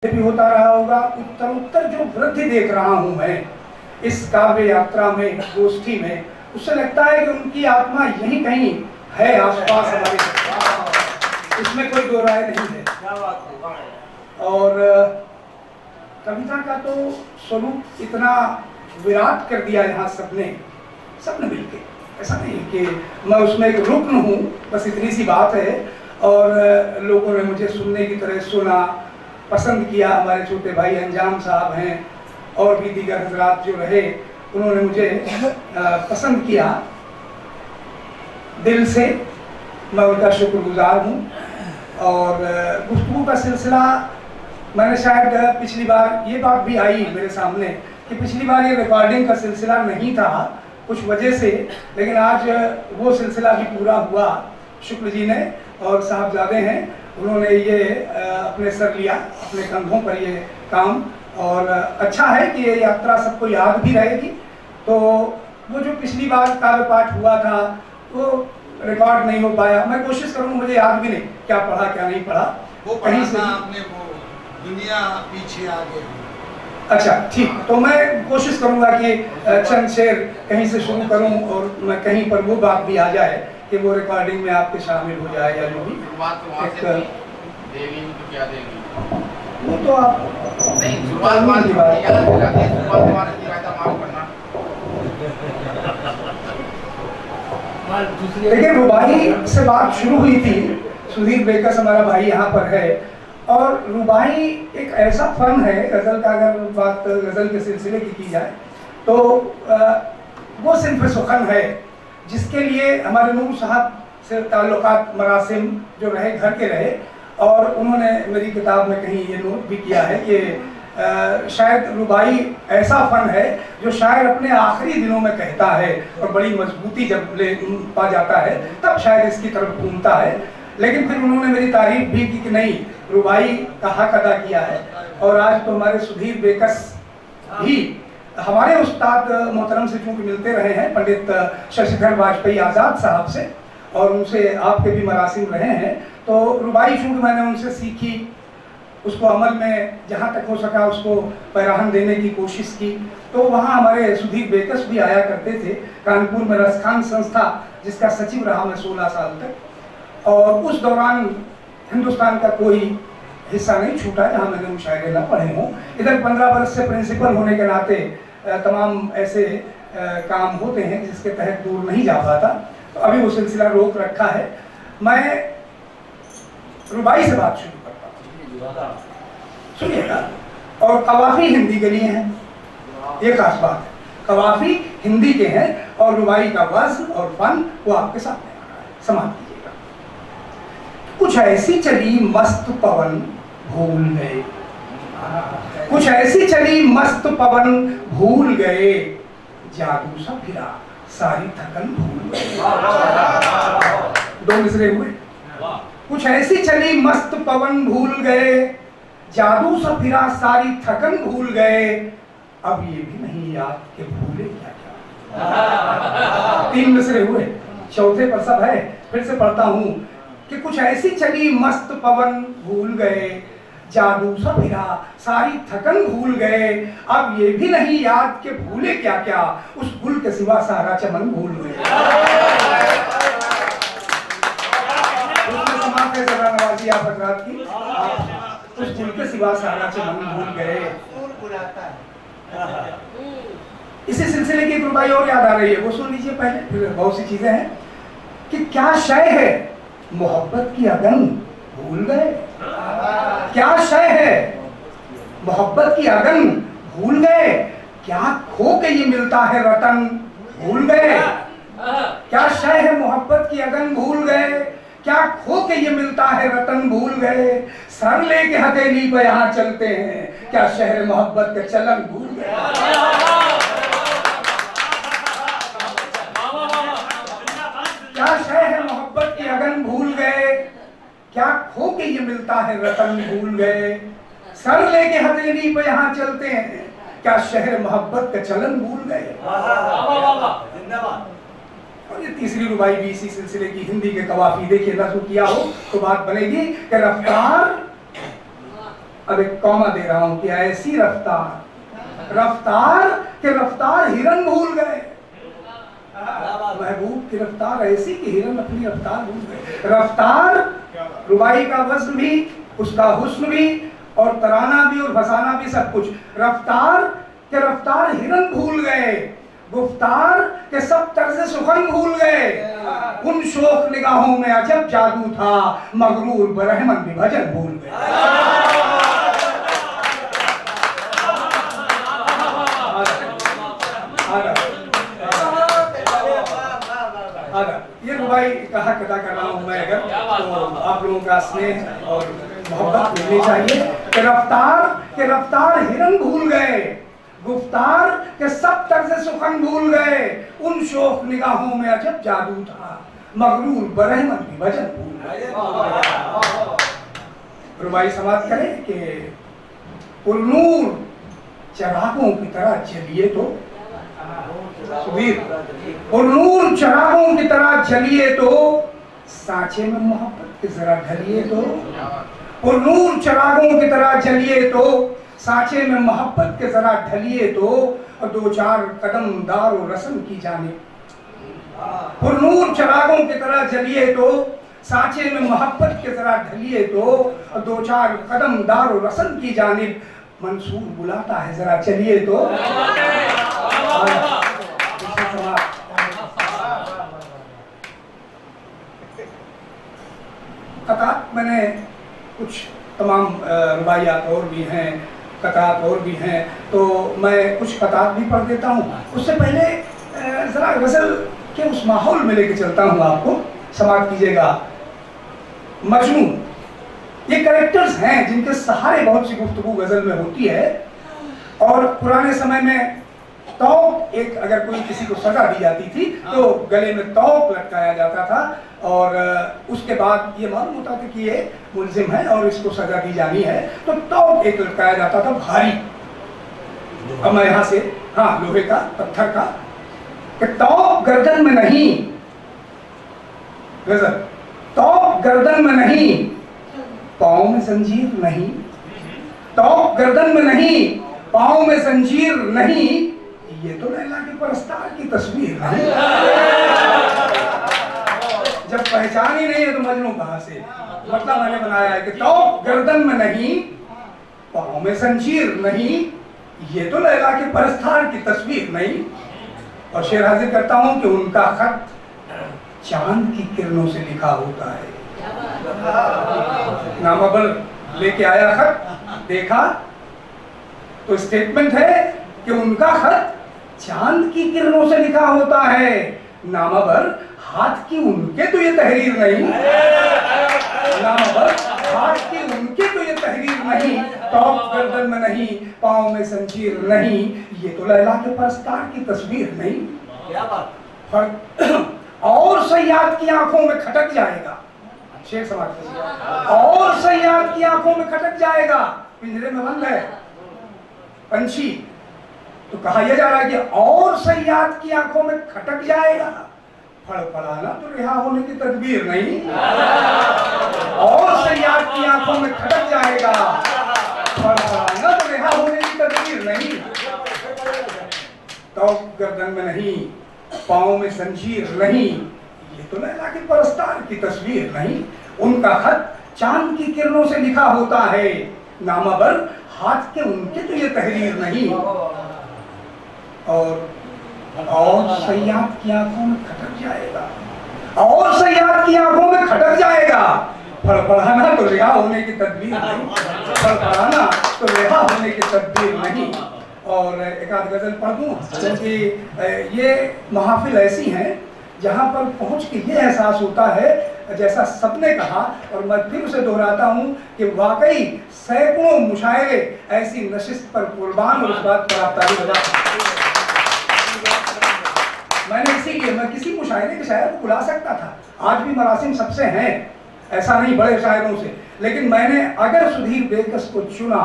भी होता रहा होगा। उत्तर जो वृद्धि देख रहा हूं मैं इस काव्य यात्रा में, गोष्ठी में, उससे लगता है कि उनकी आत्मा यहीं कहीं है आसपास हमारे, इसमें कोई दो राय नहीं है। और कविता का तो स्वरूप इतना विराट कर दिया यहाँ सबने मिलके। ऐसा नहीं कि मैं उसमें एक रुकन हूँ, बस इतनी सी बात है। और लोगों ने मुझे सुनने की तरह सुना, पसंद किया। हमारे छोटे भाई अंजाम साहब हैं और भी दीगर हजरात जो रहे, उन्होंने मुझे पसंद किया। दिल से मैं उनका शुक्रगुजार हूँ। और गुफ्तगू का सिलसिला, मैंने शायद पिछली बार ये बात भी आई मेरे सामने कि पिछली बार ये रिकॉर्डिंग का सिलसिला नहीं था कुछ वजह से, लेकिन आज वो सिलसिला भी पूरा हुआ। शुक्ल जी ने और साहबजादे हैं, उन्होंने ये अपने सर लिया, अपने कंधों पर ये काम। और अच्छा है कि ये यात्रा सबको याद भी रहेगी। तो वो जो पिछली बार काव्य पाठ हुआ था वो रिकॉर्ड नहीं हो पाया। मैं कोशिश करूँगा, मुझे याद भी नहीं क्या पढ़ा क्या नहीं पढ़ा। वो कहीं से आपने वो दुनिया पीछे आ गई। अच्छा ठीक, तो मैं कोशिश करूंगा कि चंद शेर कहीं से शुरू करूं और मैं कहीं पर वो बात भी आ जाए कि वो रिकॉर्डिंग में आपके शामिल हो जाए या जो भी। देवी तो क्या देगी, वो तो आप नहीं शुरुआत की बात याद दिलाते हैं, शुरुआत हमारे दिलाता माफ करना। देखिए, रुबाई से बात शुरू हुई थी। सुधीर बेकस हमारा भाई यहाँ पर है। और रुबाई एक ऐसा फन है, गज़ल का अगर बात गज़ल के सिलसिले की जाए तो वो सिर्फ सुखन है जिसके लिए हमारे नूर साहब से ताल्लुकात मरासिम जो रहे, घर के रहे। और उन्होंने मेरी किताब में कहीं ये नोट भी किया है कि शायद रुबाई ऐसा फन है जो शायर अपने आखिरी दिनों में कहता है और बड़ी मजबूती जब ले पा जाता है तब शायद इसकी तरफ घूमता है। लेकिन फिर उन्होंने मेरी तारीफ भी की कि नहीं, रुबाई का हक अदा किया है। और आज तो हमारे सुधीर बेकस भी हमारे उस्ताद मोहतरम से चूंकि मिलते रहे हैं, पंडित शशिधर वाजपेयी आज़ाद साहब से, और उनसे आपके भी मरासिम रहे हैं। तो रुबाई चूंकि मैंने उनसे सीखी, उसको अमल में जहाँ तक हो सका उसको पैराहन देने की कोशिश की। तो वहाँ हमारे सुधीर बेकस भी आया करते थे। कानपुर में रसखान संस्था जिसका सचिव रहा मैं 16 साल तक, और उस दौरान हिंदुस्तान का कोई हिस्सा नहीं छूटा जहाँ मैंने मुशायरे ना पढ़े हों। इधर 15 वर्ष से प्रिंसिपल होने के नाते तमाम ऐसे काम होते हैं जिसके तहत दूर नहीं जा पाता। तो अभी वो सिलसिला रोक रखा है। मैं रुबाई से बात शुरू करता हूँ, सुनिएगा। और कवाफी हिंदी के लिए हैं, ये खास बात है। कवाफी हिंदी के हैं और रुबाई का वज़्न और फन वो आपके सामने आ रहा है, समाप्त कीजिएगा। कुछ ऐसी चली मस्त पवन भूल गए, कुछ ऐसी चली मस्त पवन भूल गए, जादू सा फिरा सारी थकन भूल गए। दो मिसरे हुए। कुछ ऐसी चली मस्त पवन भूल गए, जादू सा फिरा सारी थकन भूल गए, अब ये भी नहीं याद कि भूले क्या क्या। 3 मिसरे हुए, चौथे पर सब है। फिर से पढ़ता हूँ कि कुछ ऐसी चली मस्त पवन भूल गए, जादू सा फिरा सारी थकन भूल गए, अब ये भी नहीं याद कि भूले क्या क्या, उस गुल के सिवा सारा चमन भूल गए। समाप्त है जरा नवाजी आप हजरात की। उस गुल के सिवा सारा चमन भूल गए। इसी सिलसिले की रुबाई और याद आ रही है, वो सुन लीजिए पहले, फिर बहुत सी चीजें हैं कि क्या शय है मोहब्बत की अगन भूल गए। क्या शय है मोहब्बत की अगन भूल गए, क्या खो के ये मिलता है रतन भूल गए। क्या शय है मोहब्बत की अगन भूल गए, क्या खो के ये मिलता है रतन भूल गए, सर लेके हथेली पे यहाँ चलते हैं, क्या शहर मोहब्बत के चलन भूल गए। क्या शय है मोहब्बत की अगन भूल गए, क्या खो के ये मिलता है रतन भूल गए, सर लेके हथेली पे यहाँ चलते हैं, क्या शहर मोहब्बत का चलन भूल गए। और ये तीसरी रुबाई भी इसी सिलसिले की, हिंदी के कवाफी। देखिए नज़्म किया हो तो बात बनेगी कि रफ्तार अब एक कॉमा दे रहा हूं कि ऐसी रफ्तार, रफ्तार के रफ्तार हिरन भूल गए। महबूब की रफ्तार ऐसी कि हिरन अपनी रफ्तार भूल गए। रफ्तार रुबाई का वज़्न भी, उसका हुस्न भी, और तराना भी और फसाना भी, सब कुछ। रफ्तार के रफ्तार हिरन भूल गए, गुफ्तार के सब तर्ज़े सुखन भूल गए। उन शोख निगाहों में अजब जादू था, मगरूर बरहमन भी भजन भूल गए। ये रुबाई का हक अदा कर रहा हूँ मैं, अगर तो आप लोगों का स्नेह और मोहब्बत मिलनी चाहिए। कि रफ्तार हिरन भूल गए, गुफ्तार के सब तर्ज़े सुखन भूल गए। उन शोख निगाहों में अजब जादू था, मगरूर बरहमन भी भजन भूल गए। रुबाई समाप्त करें कि पुरनूर चरागों की तरह जलिए तो, पुरनूर चरागों की तरह जलिए तो, सांचे में मोहब्बत के जरा ढलिए तो। पुरनूर चरागों की तरह जलिए तो, सांचे में मोहब्बत के जरा ढलिए तो, और दो चार कदम दारो रस्म की जानिब। पुरनूर चरागों की तरह जलिए तो, सांचे में मोहब्बत के जरा ढलिए तो, और दो चार कदम दारो रस्म की जानिब। मंसूर बुलाता है जरा चलिए तो। कतात मैंने कुछ तमाम रुबाइयात और भी हैं, कतात और भी हैं, तो मैं कुछ कतात भी पढ़ देता हूँ। उससे पहले ज़रा गज़ल के उस माहौल में लेके चलता हूँ आपको, समाप्त कीजिएगा। मजनू ये कैरेक्टर्स हैं जिनके सहारे बहुत सी गुफ्तगू गज़ल में होती है। और पुराने समय में तौक, एक अगर कोई किसी को सजा दी जाती थी तो गले में तौक लटकाया जाता था, और उसके बाद ये मालूम होता था कि ये मुल्जिम है और इसको सजा दी जानी है, तो तौक एक लटकाया जाता था भारी। अब मैं यहाँ से, हाँ, लोहे का, पत्थर का, कि तौक गर्दन में नहीं, गज़ल, तौक गर्दन में नहीं, पाँव में जंजीर नहीं। तौक गर्दन में नहीं, पाँव में जंजीर नहीं, ये तो लैला के परस्तार की तस्वीर नहीं। जब पहचान ही नहीं है तो मजनू कहाँ से? मतलब मैंने बनाया है कि तौक गर्दन में नहीं, पाँव में जंजीर नहीं, ये तो लैला के परस्तार की तस्वीर नहीं। और शेर हाजिर करता हूँ कि उनका खत चांद की किरणों से लिखा होता है। नामाबल लेके आया खत, देखा तो स्टेटमेंट है कि उनका खत चांद की किरणों से लिखा होता है। नामाबर हाथ की उनके तो ये तहरीर नहीं, नामाबर हाथ की उनके तो ये तहरीर नहीं, तौक गर्दन में नहीं, पाँव में जंजीर नहीं, ये तो लैला के परस्तार की तस्वीर नहीं। क्या बात। और सयाद की आंखों में खटक जाएगा, शेर समाप्त कीजिए। और सयाद की आंखों में खटक जाएगा, पिंजरे में बंद है पंछी, तो कहा यह जा रहा है कि और सयाद की आंखों में खटक जाएगा। फड़फड़ाना तो रिहा होने की तदबीर नहीं, और सयाद की आंखों में खटक जाएगा, फड़फड़ाना तो रिहा होने की तदबीर नहीं। तौक गर्दन में नहीं, पाँव में जंजीर नहीं, ये तो लैला के परस्तार की तस्वीर नहीं। उनका खत चांद की किरणों से लिखा होता है, नामाबर हाथ के उनके तो ये तहरीर नहीं। और सयाद की आंखों में खटक जाएगा, और सयाद की आंखों में खटक जाएगा, फड़फड़ाना तो रिहा होने की तदबीर नहीं, फड़फड़ाना तो रिहा होने की तदबीर नहीं। और एक आध गजल पढ़ दूं, क्योंकि ये महफिल ऐसी हैं जहाँ पर पहुँच के ये एहसास होता है जैसा सबने कहा, और मैं फिर उसे दोहराता हूँ कि वाकई सैकड़ों मुशायरे ऐसी नशिस्त पर कुर्बान, और उस बात पर आप तारीफ बजा। मैंने इसीलिए मैं किसी मुशायरे के शायर को बुला सकता था, आज भी मरासिम सबसे हैं, ऐसा नहीं बड़े शायरों से, लेकिन मैंने अगर सुधीर बेकस को चुना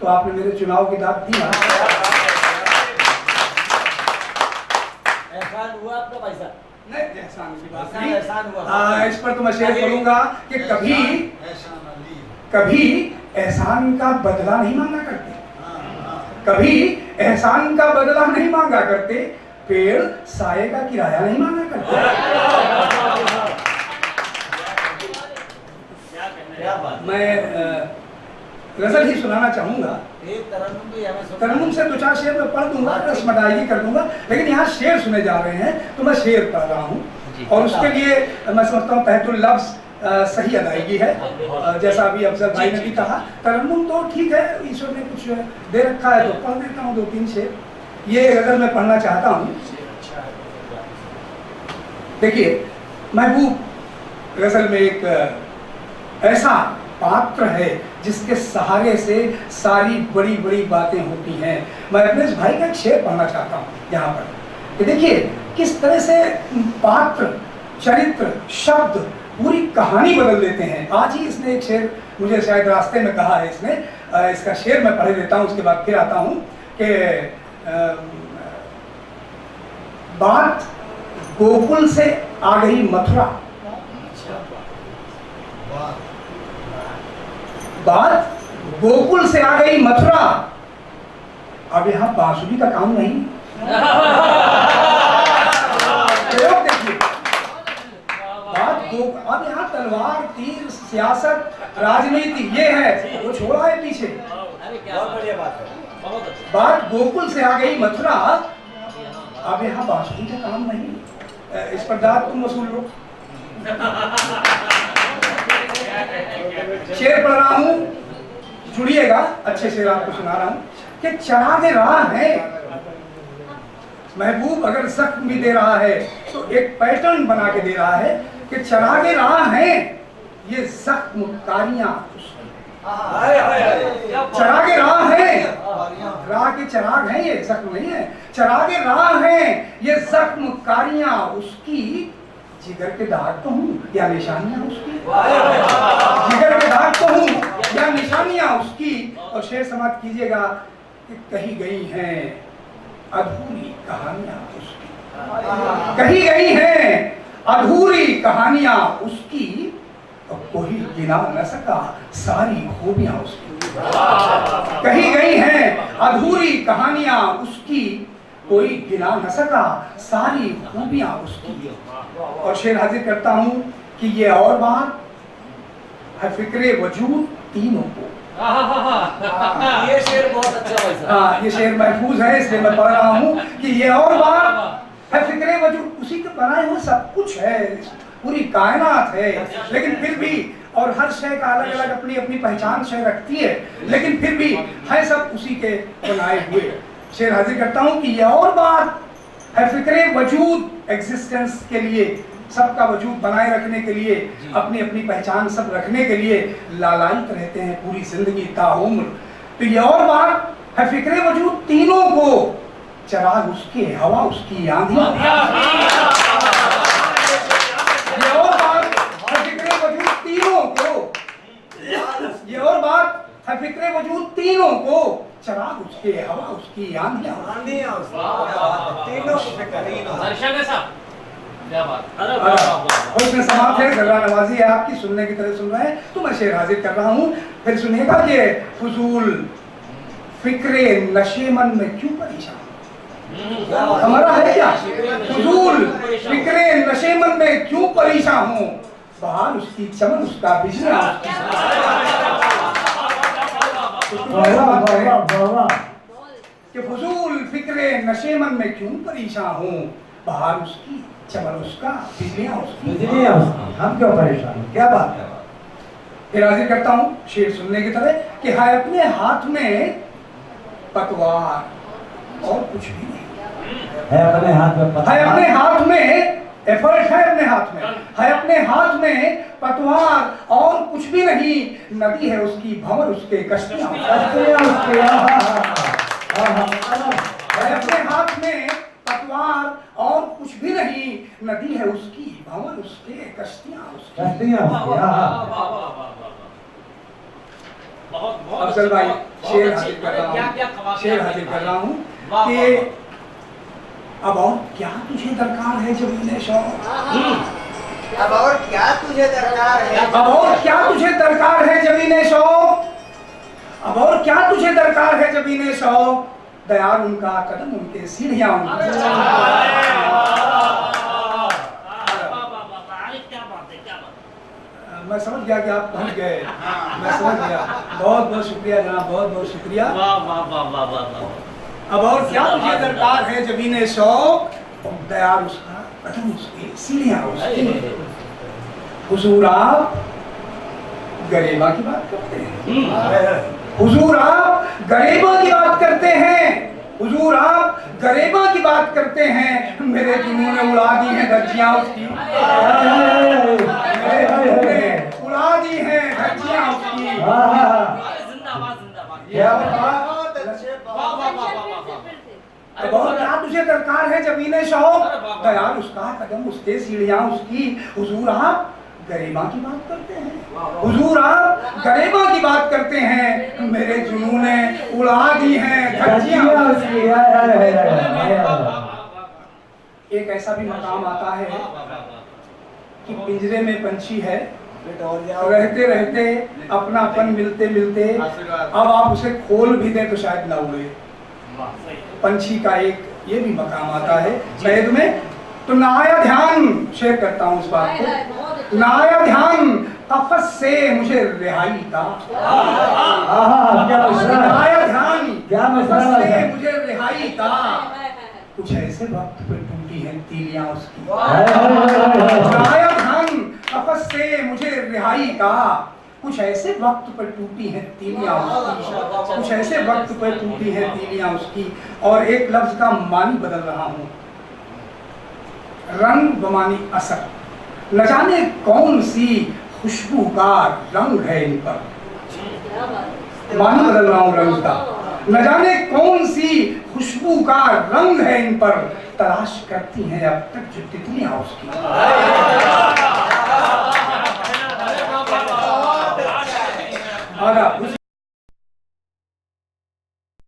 तो आपने मेरे चुनाव की दाद दी। एहसान हुआ आपका भाई साहब? नहीं, एहसान की बात नहीं। इस पर तो मैं शेर करूंगा कि कभी एहसान का बदला नहीं मांगा करते, कभी एहसान का बदला नहीं मांगा करते, पेड़ साये का किराया नहीं मांगा करते। मैं गजल ही सुनाना चाहूंगा, तरन्नुम से 2-4 शेर में पढ़ दूंगा, रस्मदायगी कर दूंगा, लेकिन यहाँ शेर सुने जा रहे हैं तो मैं शेर पढ़ रहा हूँ और उसके लिए मैं समझता हूँ तहतुल लफ्ज़ सही अदायगी है। जैसा अभी अफजल भाई ने भी कहा, तरन्नुम तो ठीक है, ईश्वर ने कुछ दे रखा है तो पढ़ देता हूँ 2-3 शेर। ये गजल मैं पढ़ना चाहता हूँ। देखिए, महबूब गजल में एक ऐसा पात्र है जिसके सहारे से सारी बड़ी बड़ी बातें होती हैं। मैं अपने इस भाई का एक शेर पढ़ना चाहता हूँ यहाँ पर कि देखिए किस तरह से पात्र, चरित्र, शब्द पूरी कहानी बदल देते हैं। आज ही इसने एक शेर मुझे शायद रास्ते में कहा है इसने, इसका शेर मैं पढ़ देता हूँ, उसके बाद फिर आता हूँ कि बात गोकुल से आ गई मथुरा, बात गोकुल से आ गई मथुरा, अब यहाँ बांसुरी का काम नहीं। प्रयोग देखिए, अब यहाँ तलवार, तीर, सियासत, राजनीति ये है, वो छोड़ा है पीछे। बहुत बढ़िया बात है। बात गोकुल से आ गई मथुरा, अब यहाँ बांसुरी का काम नहीं। इस पर दाद तुम वसूल लो। शेर पढ़ रहा हूँ, जुड़िएगा, अच्छे शेर आपको सुना रहा हूँ कि चरागे राह है महबूब, अगर जख्म भी दे रहा है तो एक पैटर्न बना के दे रहा है कि चरागे राह है ये जख्म कारियां, चरागे राह है, राह के चराग हैं ये, जख्म नहीं है। चरागे राह है ये जख्म कारियां उसकी, जिगर के दाग तो हूँ या निशानियां उसकी, जिगर के दाग तो हूँ या निशानियां उसकी। और शेर समाप्त कीजिएगा कि कही गई हैं अधूरी कहानियां उसकी, कही गई हैं अधूरी कहानियां उसकी, और कोई गिना न सका सारी खूबियां उसकी। कही गई हैं अधूरी कहानियां उसकी, कोई गिना न सका सारी खूबियां उसकी। और शेर हाजिर करता हूं कि ये और बात है फिक्रे वजूद तीनों को। ये शेर बहुत अच्छा भाई साहब। हाँ, ये शेर महफूज है इसलिए मैं पढ़ रहा हूँ कि ये और बात है फिक्रे वजूद, उसी के बनाए हुए सब कुछ है, पूरी कायनात है, लेकिन फिर भी, और हर शय का अलग अलग अपनी अपनी पहचान शय रखती है, लेकिन फिर भी है सब उसी के बनाए हुए। शेर हाजिर करता हूँ कि ये और बात है फिक्रे वजूद, एग्जिस्टेंस के लिए, सबका वजूद बनाए रखने के लिए, अपनी अपनी पहचान सब रखने के लिए लालायित रहते हैं पूरी जिंदगी ताउम्र। तो ये और बात है फिक्रे वजूद तीनों को, चराग उसके, हवा उसकी, आंधियां। ये और बात है फिक्रे वजूद तीनों को, ये और बात है फिक्रे वजूद तीनों को, चराग उसके, हवा उसकी, आंधियां। उसमें समाप्त है, गला नवाजी है आपकी, सुनने की तरह सुन रहे हैं तो मैं शेर हाजिर कर रहा हूँ। फिर सुनिएगा कि फुजूल फिक्रे नशेमन में क्यों परेशान, हमारा है क्या? फुजूल फिक्रे नशेमन में क्यों परेशान हूँ, बहार उसकी, चमन उसका, बिजलियां कि फुजूल फिक्रे नशेमन में क्यों परेशान हूँ, बहार उसकी, चमन उसका, बिजलियां उसकी, हम क्यों परेशान, क्या बात है। फिर हाजिर करता हूँ शेर सुनने की तरह कि है अपने हाथ में पतवार और कुछ भी नहीं, है अपने हाथ में है अपने हाथ में, एफर्ट है अपने हाथ में, है अपने हाथ में पतवार और कुछ भी नहीं, नदी है उसकी, भंवर उसके, कश्तियां उसके, है अपने हाथ में पतवार और कुछ भी नहीं, नदी है उसकी, भंवर उसके, कश्तियां उसकी। अफजल भाई शेर हाजिर कर रहा हूँ, शेर हाजिर कर रहा हूँ कि अब और क्या तुझे दरकार है जमीन शौक, अब और क्या तुझे दरकार है, अब और क्या तुझे दरकार है जमीन शौक, अब और क्या तुझे दरकार है जब इन्हें शौक, दयाल उनका कदम उनके सीढ़ियां उनकी। अरे क्या बात है, क्या बात है। मैं समझ गया कि आप पहुंच गए, मैं समझ गया। बहुत बहुत शुक्रिया जनाब, बहुत बहुत शुक्रिया। वाह वाह वाह वाह वाह वाह। अब और क्या तुझे दरकार है जब इन्हें शौक, दयाल उसका कदम उसकी सीढ़ियां उसकी। हुजूर आप गरेबा की बात करते हैं, हुजूर आप गरेबा की बात करते हैं, हुजूर आप गरेबा की बात करते हैं। मेरे जुनून ने उड़ा दी है धज्जियां उसकी, मेरे जुनून ने उड़ा दी है धज्जियां उसकी। जिंदाबाद जिंदाबाद। क्या बात। वाह वाह वाह वाह वाह। अब और क्या तुझे दरकार है जब इन्हें शौक, दयाल उसका कदम उसके सीढ़ियां उसकी। हुजूर आप गरेबा की बात करते हैं, हुजूर आप गरेबा की बात करते हैं। मेरे जुनून ने उड़ा दी हैं धज्जियां उसकी। एक ऐसा भी मकाम आता है कि पिंजरे में पंछी है, रहते रहते अपनापन मिलते मिलते अब आप उसे खोल भी दें तो शायद ना उड़े। पंछी का एक ये भी मकाम आता है शहद में। तो ना आया ध्यान, शेयर करता हूँ उस बात को, ना आया ध्यान कफस से मुझे रिहाई का। क्या मसला ना है? आया ध्यान क्या मसला कफस से है? मुझे रिहाई का। कुछ ऐसे वक्त पे टूटी हैं तीलियां उसकी। ना आया ध्यान कफस से मुझे रिहाई का। कुछ ऐसे वक्त पर टूटी हैं तीलियां उसकी, कुछ ऐसे वक्त पर टूटी हैं तीलियां उसकी। और एक लफ्ज का मानी बदल रहा हूं, रंग बमानी असर। न जाने कौन सी खुशबू का रंग है इन पर, मानी बदल रहा हूं रंग का। न जाने कौन सी खुशबू का रंग है इन पर, तलाश करती हैं अब तक जो तितलियां उसकी। और उसी